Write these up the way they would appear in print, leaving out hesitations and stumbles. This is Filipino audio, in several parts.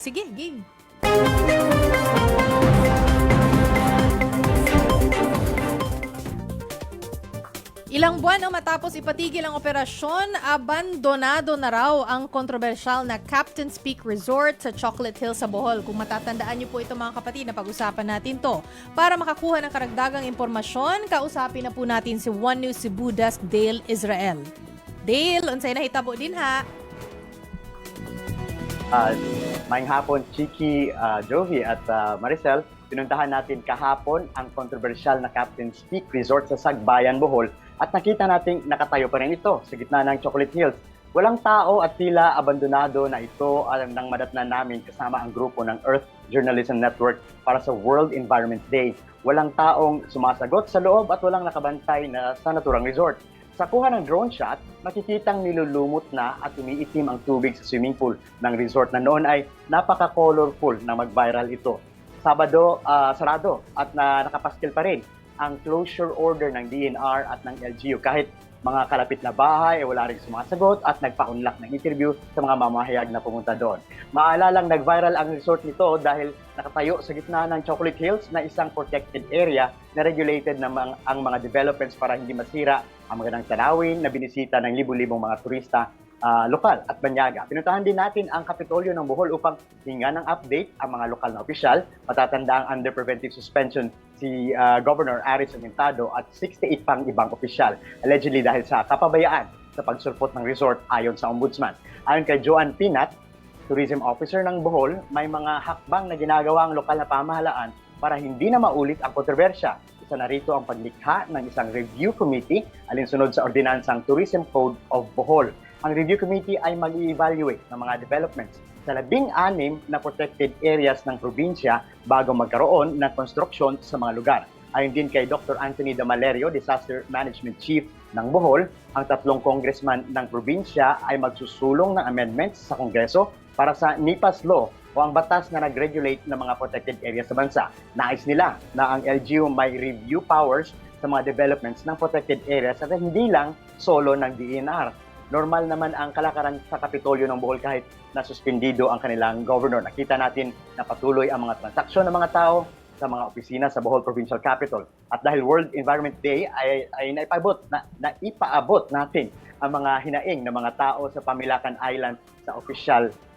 Sige, game. Ilang buwan ang matapos ipatigil ang operasyon, abandonado na raw ang kontrobersyal na Captain's Peak Resort sa Chocolate Hill sa Bohol. Kung matatandaan niyo po ito mga kapatid, na pag-usapan natin to. Para makakuha ng karagdagang impormasyon, kausapin na po natin si One News Cebu Desk Dale Israel. Dale, unsay nahitabo din ha? Maayong hapon, Chiki, Jovi at Maricel. Pinuntahan natin kahapon ang kontrobersyal na Captain's Peak Resort sa Sagbayan, Bohol at nakita natin nakatayo pa rin ito sa gitna ng Chocolate Hills. Walang tao at tila abandonado na ito nang madatnan namin kasama ang grupo ng Earth Journalism Network para sa World Environment Day. Walang taong sumasagot sa loob at walang nakabantay na sa naturang resort. Sa kuha ng drone shot, makikitang nilulumot na at umiitim ang tubig sa swimming pool ng resort na noon ay napaka-colorful na mag-viral ito. Sabado, sarado at nakapaskil pa rin ang closure order ng DNR at ng LGU. Kahit mga kalapit na bahay ay wala rin sumasagot at nagpa-unlock ng interview sa mga mamahayag na pumunta doon. Maalalang nag-viral ang resort nito dahil nakatayo sa gitna ng Chocolate Hills na isang protected area na regulated na ang mga developments para hindi masira ang magandang tanawin na binisita ng libu-libong mga turista lokal at banyaga. Pinuntahan din natin ang Kapitolyo ng Bohol upang hinga ng update ang mga lokal na opisyal. Matatanda ang under preventive suspension si Governor Aris Aumentado at 68 pang ibang opisyal, allegedly dahil sa kapabayaan sa pagsulpot ng resort ayon sa ombudsman. Ayon kay Joan Pinat, tourism officer ng Bohol, may mga hakbang na ginagawa ang lokal na pamahalaan para hindi na maulit ang kontrobersya. Isa na rito ang paglikha ng isang review committee alinsunod sa ordinansang Tourism Code of Bohol. Ang review committee ay mag-i-evaluate ng mga developments sa 16 na protected areas ng probinsya bago magkaroon ng construction sa mga lugar. Ayon din kay Dr. Anthony Damalerio, Disaster Management Chief ng Bohol, ang 3 congressman ng probinsya ay magsusulong ng amendments sa Kongreso para sa NIPAS law o ang batas na nag-regulate ng mga protected areas sa bansa. Nais nila na ang LGU may review powers sa mga developments ng protected areas at hindi lang solo ng DNR. Normal naman ang kalakaran sa Kapitolyo ng Bohol kahit nasuspendido ang kanilang governor. Nakita natin na patuloy ang mga transaksyon ng mga tao sa mga opisina sa Bohol Provincial Capital. At dahil World Environment Day ay naipaabot natin ang mga hinaing ng mga tao sa Pamilacan Island sa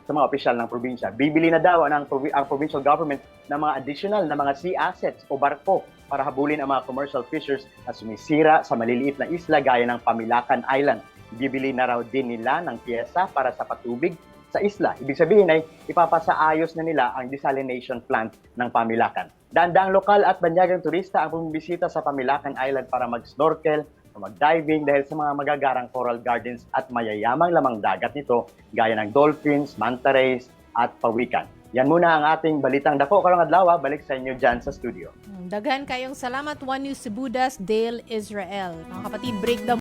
mga opisyal ng probinsya. Bibili na daw ang provincial government ng mga additional na mga sea assets o barko para habulin ang mga commercial fishers na sumisira sa maliliit na isla gaya ng Pamilacan Island. Bibili na raw din nila ng piyesa para sa patubig sa isla. Ibig sabihin ay ipapasaayos na nila ang desalination plant ng Pamilacan. Daang lokal at banyagang turista ang bumibisita sa Pamilacan Island para mag-snorkel o mag-diving dahil sa mga magagarang coral gardens at mayayamang lamang dagat nito gaya ng dolphins, manta rays at pawikan. Yan muna ang ating balitang dako karong adlaw. Balik sa inyo dyan sa studio. Daghan kayong salamat, One News Cebu Desk Dale Israel. Mga kapatid, break the